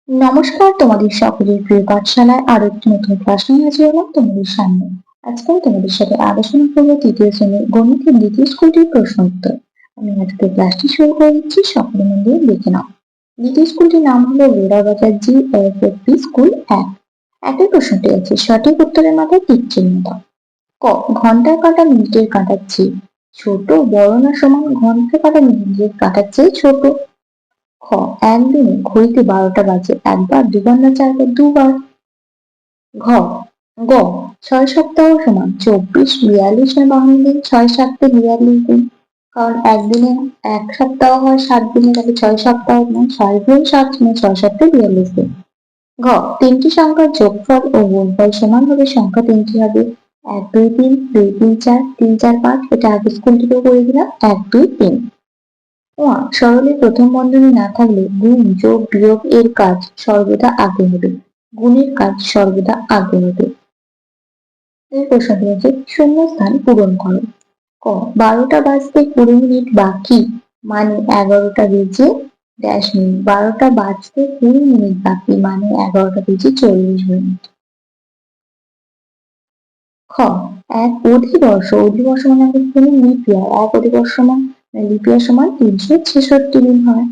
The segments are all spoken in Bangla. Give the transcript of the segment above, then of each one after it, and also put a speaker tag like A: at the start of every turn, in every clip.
A: নমস্কার, তোমাদের সকলের প্রিয় পাঠশালায় আরো একটি নতুন ক্লাস নিয়ে হাজির হলাম তোমাদের সামনে। আজকে আমি তোমাদের সাথে আলোচনা করবো তৃতীয় শ্রেণীর গণিতের দ্বিতীয় স্কুলটির প্রশ্ন উত্তর। আমি আজকে ক্লাসটি শুরু করে দিচ্ছি, সকলে মন দিয়ে দেখে নাও। দ্বিতীয় স্কুলটির নাম হলো রেরাবাজার GFFP স্কুল 1। একই প্রশ্নটি আছে, সঠিক উত্তরের মাথায় টিক চিহ্ন দাও। ক, ঘন্টার কাঁটা মিনিটের কাঁটার চেয়ে ছোট, বড় না সমান? ঘন্টার কাঁটা মিনিটের কাঁটার চেয়ে ছোট। খ, একদিনে ঘড়িতে 12টা বাজে একবার, দুবার না চারবার? দুবার। ঘ, গ, 6 সপ্তাহ সমান 24, 42 না 52 দিন? 6 7 42 দিন। কারণ একদিনে এক সপ্তাহ হয় 7 দিনে, তাহলে 6 সপ্তাহ মানে 6 গুণ 7 মানে 6 7 42 দিন। ঘ, তিনটি সংখ্যার যোগফল ও গুণফল সমান হলে সংখ্যা তিনটি হবে 1 2 3, 2 3 4, 3 4 5। এটা আগে স্কুল থেকেও করে দিলাম, 1 2 3। সরলে প্রথম বন্ধনী না থাকলে গুণ যোগ বিয়োগ এর কাজ সর্বদা আগে হবে। গুণের কাজ সর্বদা আগে হবে। এই প্রশ্নটি হচ্ছে, শূন্যস্থান পূরণ করো। ক, 12টা বাজতে 20 মিনিট বাকি মানে 11টা বেজে ড্যাশ মিনিট। 12টা বাজতে 20 মিনিট বাকি মানে 11টা বেজে 40 মিনিট। খ, এক অধিবর্ষ। অধিবর্ষ মানে আমাদের কোনো লিপ ইয়ার। এক অধিবর্ষ সমান লিপ ইয়ার সমান 366 দিন হয়।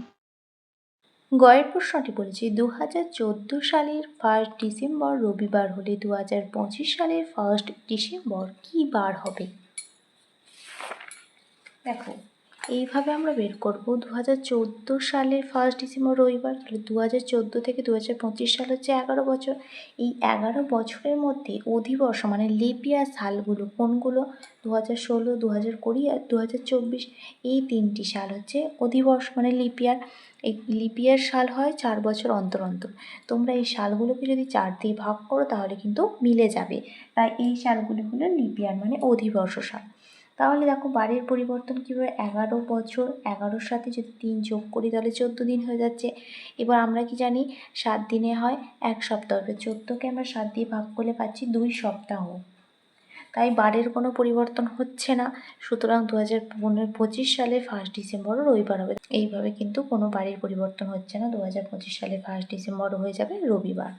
B: গয়ের প্রশ্নটি বলেছি 2014 সালের 1 ডিসেম্বর রবিবার হলে 2025 সালের 1 ডিসেম্বর কি বার হবে? দেখো, এইভাবে আমরা বের করবো 2014 সালের 1 ডিসেম্বর রবিবার, তাহলে 2014 থেকে 2025 সাল হচ্ছে 11 বছর। এই 11 বছরের মধ্যে অধিবর্ষ মানে লিপ ইয়ার সালগুলো কোনগুলো? 2016, 2020 আর 2024। এই তিনটি সাল হচ্ছে অধিবর্ষ মানে লিপ ইয়ার। এই লিপ ইয়ার সাল হয় 4 বছর অন্তর অন্তর। তোমরা এই সালগুলোকে যদি 4 দিয়ে ভাগ করো তাহলে কিন্তু মিলে যাবে। তাই এই সালগুলি হলো লিপ ইয়ার মানে অধিবর্ষ সাল। তাহলে দেখো বারের পরিবর্তন কীভাবে, 11 বছর, 11-র সাথে যদি 3 যোগ করি তাহলে 14 দিন হয়ে যাচ্ছে। এবার আমরা কি জানি 7 দিনে হয় 1 সপ্তাহ। 14কে আমরা 7 দিয়ে ভাগ করলে পাচ্ছি 2 সপ্তাহ। তাই বারের কোনো পরিবর্তন হচ্ছে না, সুতরাং 2025 সালে 1 ডিসেম্বরও রবিবার হবে। এইভাবে কিন্তু কোনো বারের পরিবর্তন হচ্ছে না, 2025 সালে 1 ডিসেম্বরও হয়ে যাবে রবিবার।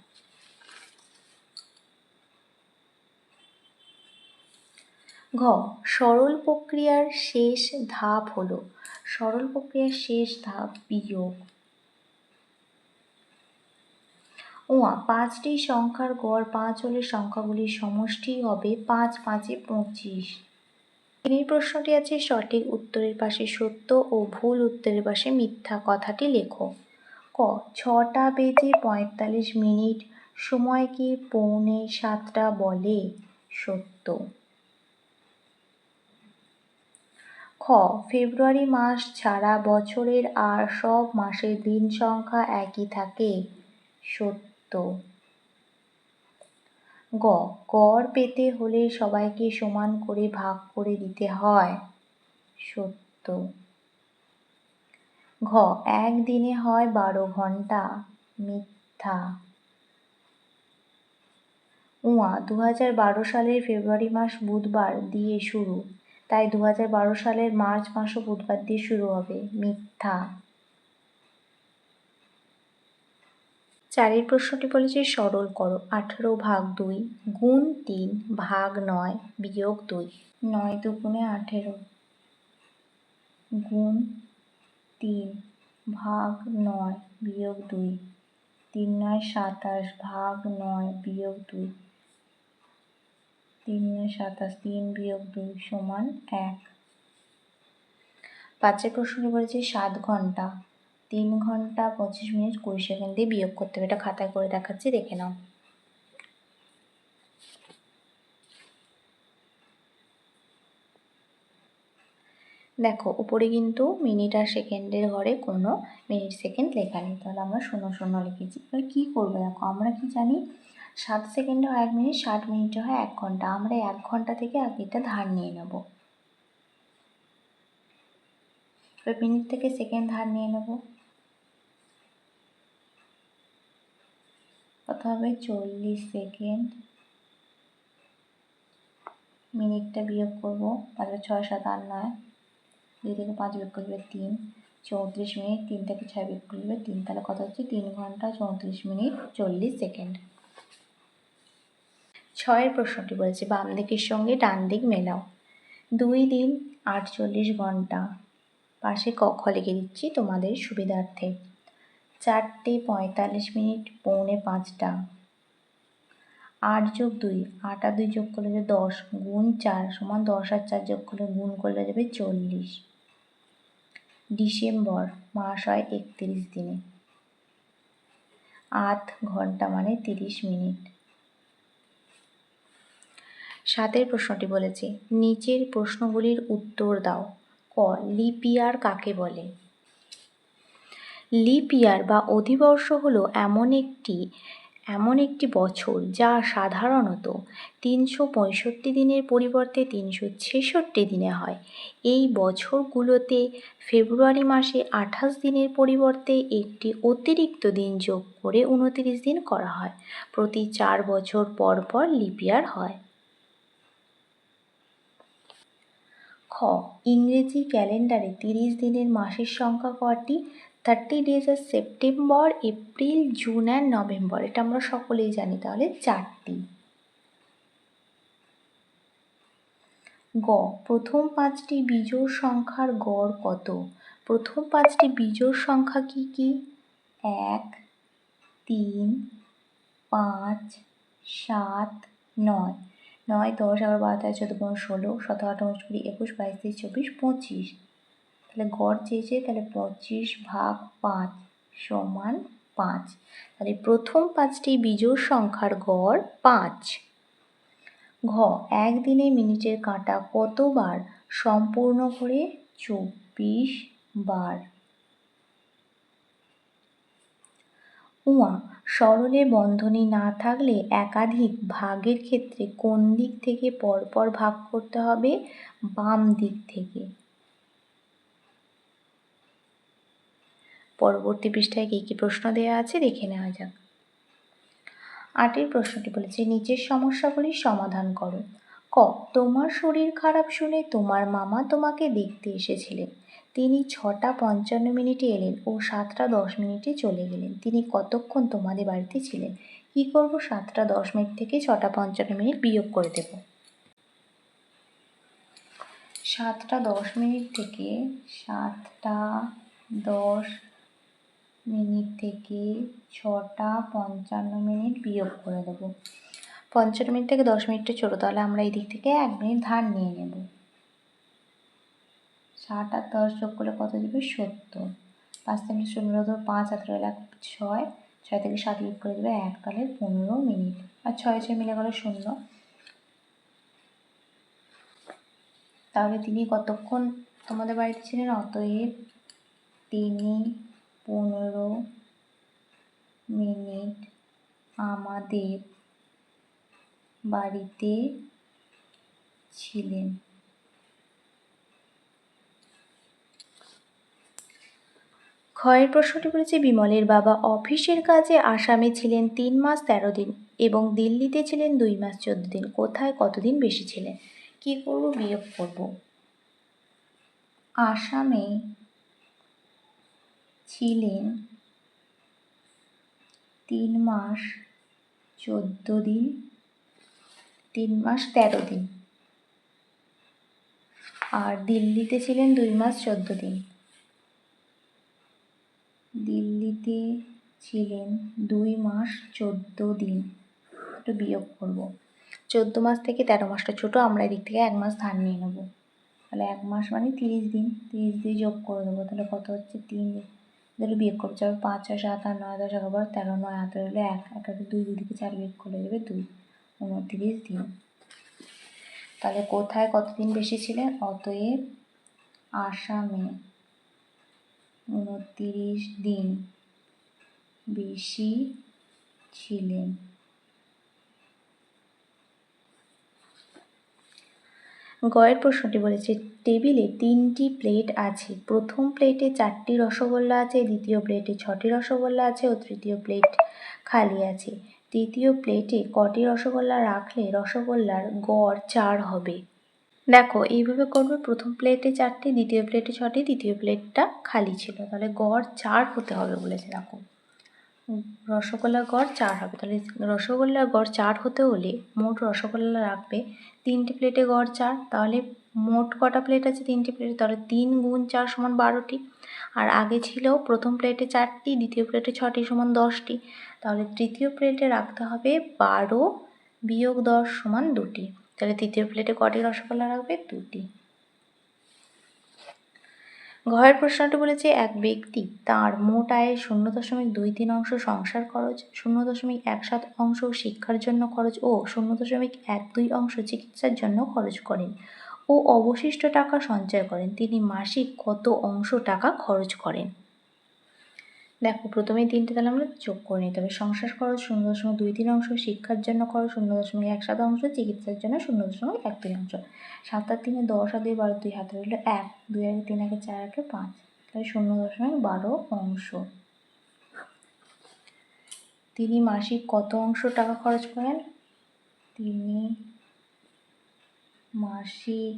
B: ঘ, সরল প্রক্রিয়ার শেষ ধাপ হলো? সরল প্রক্রিয়ার শেষ ধাপ বিয়োগ। 5টি সংখ্যার গড় 5 হলে সংখ্যাগুলির সমষ্টি হবে 5 5 25। এই প্রশ্নটি আছে, সঠিক উত্তরের পাশে সত্য ও ভুল উত্তরের পাশে মিথ্যা কথাটি লেখো। ক, 6টা বেজে 45 মিনিট সময়কে 6:45 বলে? সত্য। খ, ফেব্রুয়ারি মাস ছাড়া বছরের আর সব মাসের দিন সংখ্যা একই থাকে? সত্য। গ, গড় পেতে হলে সবাইকে সমান করে ভাগ করে দিতে হয়? সত্য। ঘ, একদিনে হয় 12 ঘন্টা? মিথ্যা। 2012 সালের ফেব্রুয়ারি মাস বুধবার দিয়ে শুরু, তাই 2012 সালের মার্চ মাসও বুধবার দিয়ে শুরু হবে? মিথ্যা। 4 প্রশ্নটি বলেছে সরল করো। 18 ভাগ 2 গুণ 3 ভাগ 9 বিয়োগ 2। 9 দুগুণে 18 গুণ 3 ভাগ 9 বিয়োগ 2। 3 9 27 ভাগ 9 বিয়োগ 2। 3 9 27, 3 বিয়োগ 2 সমান 1। 5 প্রশ্নটি বলেছে 7 ঘন্টা 3 ঘন্টা 25 মিনিট 20 সেকেন্ড দিয়ে বিয়োগ করতে হবে। এটা খাতায় করে দেখাচ্ছি, দেখে নাও। দেখো উপরে কিন্তু মিনিট আর সেকেন্ডের ঘরে কোনো মিনিট সেকেন্ড লেখা নেই, তাহলে আমরা 0 0 লিখেছি। এবার কী করবো, দেখো আমরা কি জানি 7 সেকেন্ডে হয় 1 মিনিট, 60 মিনিটে হয় 1 ঘন্টা। আমরা 1 ঘন্টা থেকে আগেটা ধার নিয়ে নেব। এবার মিনিট থেকে সেকেন্ড ধার নিয়ে নেব। কত হবে? 40 সেকেন্ড। মিনিটটা বিয়োগ করবো, তাহলে 6 7 8 9, 2 থেকে 5 বিয়োগ করলে 3, 34 মিনিট, 3 থেকে 6 বিয়োগ করলে 3, তাহলে কত হচ্ছে 3 ঘন্টা 34 মিনিট 40 সেকেন্ড। 6 প্রশ্নটি বলেছে বাম দিকের সঙ্গে ডান দিক মেলাও। 2 দিন 48 ঘন্টা, পাশে কক্ষ লিখে দিচ্ছি তোমাদের সুবিধার্থে। 4টে 45 মিনিট 4:45, 8 যোগ 2, 8 আর 2 যোগ করলে যাবে 10, গুণ 4 সমান 10 আর 4 যোগ করলে গুণ করলে যাবে 40। ডিসেম্বর মাস হয় 31 দিনে, 8 ঘন্টা মানে 30 মিনিট। 7 প্রশ্নটি বলেছে নিচের প্রশ্নগুলির উত্তর দাও। ক, লিপ ইয়ার কাকে বলে? লিপ ইয়ার বা অধিবর্ষ হলো এমন একটি বছর যা সাধারণত 365 দিনের পরিবর্তে 366 দিনে হয়। এই বছরগুলোতে ফেব্রুয়ারি মাসে 28 দিনের পরিবর্তে একটি অতিরিক্ত দিন যোগ করে 29 দিন করা হয়। প্রতি 4 বছর পর পর লিপ ইয়ার হয়। খ, ইংরেজি ক্যালেন্ডারে 30 দিনের মাসের সংখ্যা কটি? 30 days আর September, April, June and November. এটা আমরা সকলেই জানি, তাহলে 4টি। গ, প্রথম 5টি বিজোড় সংখ্যার গড় কত? প্রথম 5টি বিজোড় সংখ্যা কি কি? 1, 3, 5, 7, 9। 9, 10, 11, 12, 13, 14, 15, 16, 17, 18, 19, 20, 21, 22, 23, 24, 25। তাহলে গড় চেয়েছে, তাহলে 25/5 সমান 5। তাহলে প্রথম 5টি বিজোড় সংখ্যার গড় 5। ঘ, একদিনে মিনিটের কাঁটা কতবার সম্পূর্ণ করে? 24 বার। উয়া, সরলে বন্ধনী না থাকলে একাধিক ভাগের ক্ষেত্রে কোন দিক থেকে পরপর ভাগ করতে হবে? বাম দিক থেকে। পরবর্তী পৃষ্ঠায় কি কি প্রশ্ন দেওয়া আছে দেখে নেওয়া যাক। 8 প্রশ্নটি বলেছে নিচের সমস্যাগুলির সমাধান করো। ক, তোমার শরীর খারাপ শুনে তোমার মামা তোমাকে দেখতে এসেছিলেন। তিনি 6টা 55 মিনিটে এলেন ও 7টা 10 মিনিটে চলে গেলেন। তিনি কতক্ষণ তোমাদের বাড়িতে ছিলেন? কি করব? 7টা 10 মিনিট থেকে 6টা 55 মিনিট বিয়োগ করে দেব। 7টা 10 মিনিট থেকে 7টা 10 মিনিট থেকে 6টা 55 মিনিট বিয়োগ করে দেব। 55 মিনিট থেকে 10 মিনিটটা ছোটো, তাহলে আমরা এই দিক থেকে 1 মিনিট ধার নিয়ে নেব। 7 আর 10 যোগ করলে কত দেবে? 70। 5 থেকে 0 দেবো 5, হাতে রইল 6, 6 থেকে 7 বিয়োগ করে দেবে 1, তাহলে 15 মিনিট। আর 6 6 মিলে গেল 0। তাহলে তিনি কতক্ষণ তোমাদের বাড়িতে ছিলেন? অতএব তিনি 15 মিনিট আমাদের বাড়িতে ছিলেন। ক্ষয়ের প্রশ্নটি বলেছে বিমলের বাবা অফিসের কাজে আসামে ছিলেন 3 মাস 13 দিন এবং দিল্লিতে ছিলেন 2 মাস 14 দিন। কোথায় কতদিন বেশি ছিলেন? কি করব? বিয়োগ করব। আসামে ছিলেন 3 মাস 14 দিন, 3 মাস 13 দিন, আর দিল্লিতে ছিলেন 2 মাস 14 দিন। দিল্লিতে ছিলেন 2 মাস 14 দিন, একটু বিয়োগ করব। 14 মাস থেকে 13 মাসটা ছোটো, আমরা এদিক থেকে 1 মাস ধার নিয়ে নেব। তাহলে 1 মাস মানে 30 দিন, 30 দিয়ে যোগ করে দেবো, তাহলে কত হচ্ছে? 3 তাহলে বিয়োগ করতে হবে। 5 6 7 8 9 10 11 12 13, 9 হাতে রইলে 1, 1 হাতে 2, 2 থেকে 4 বিয়োগ করলে দেবে 2, 29 দিন। তাহলে কোথায় কতদিন বেশি ছিলেন? অতএব আসামে 29 দিন বেশি ছিলেন। গয়ের প্রশ্নটি বলেছে টেবিলে 3টি প্লেট আছে। প্রথম প্লেটে 4টি রসগোল্লা আছে, দ্বিতীয় প্লেটে 6টি রসগোল্লা আছে ও তৃতীয় প্লেট খালি আছে। তৃতীয় প্লেটে কটি রসগোল্লা রাখলে রসগোল্লার গড় 4 হবে? দেখো এইভাবে করবে, প্রথম প্লেটে 4টি, দ্বিতীয় প্লেটে 6টি, তৃতীয় প্লেটটা খালি ছিল, তাহলে গড় 4 হতে হবে বলেছে। দেখো রসগোল্লার গড় 4 হবে, তাহলে রসগোল্লার গড় 4 হতে হলে মোট রসগোল্লা রাখবে 3টে প্লেটে গড় 4, তাহলে মোট কটা প্লেট আছে 3টে প্লেটে, তাহলে 3 গুণ 4 সমান 12টি। আর আগে ছিল প্রথম প্লেটে 4টি, দ্বিতীয় প্লেটে 6টি সমান 10টি, তাহলে তৃতীয় প্লেটে রাখতে হবে 12 বিয়োগ 10 সমান 2টি, তাহলে তৃতীয় প্লেটে কটি রসগোল্লা রাখবে 2টি। ঘরের প্রশ্নটি বলেছে এক ব্যক্তি তার মোট আয়ের 0.23 সংসার খরচ, 0.17 শিক্ষার জন্য খরচ ও 0.12 চিকিৎসার জন্য খরচ করেন ও অবশিষ্ট টাকা সঞ্চয় করেন। তিনি মাসিক কত অংশ টাকা খরচ করেন? দেখো প্রথমেই 3টে তাহলে আমরা যোগ করে নিতে হবে। সংসার খরচ 0.23, শিক্ষার জন্য খরচ 0.17, চিকিৎসার জন্য 0.12। 7 আর 3 10 আর 2 12, 2 হাতে রইল 1, 2 আগে 3 আগে 4 আগে 5, তাহলে 0.12। তিনি মাসিক কত অংশ টাকা খরচ করেন? তিনি মাসিক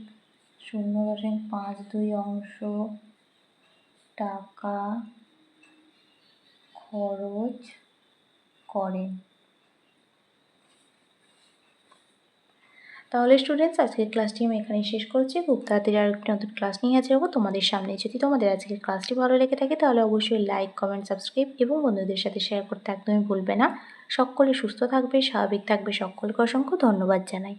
B: 0.52 টাকা খরচ করেন। তাহলে স্টুডেন্টস, আজকের ক্লাসটি আমি এখানেই শেষ করছি। খুব তাড়াতাড়ি আরেকটি নতুন ক্লাস নিয়ে হাজির হবো তোমাদের সামনে। যদি তোমাদের আজকের ক্লাসটি ভালো লেগে থাকে তাহলে অবশ্যই লাইক, কমেন্ট, সাবস্ক্রাইব এবং বন্ধুদের সাথে শেয়ার করতে একদমই ভুলবে না। সকলে সুস্থ থাকবে, স্বাভাবিক থাকবে, সকলকে অসংখ্য ধন্যবাদ জানাই।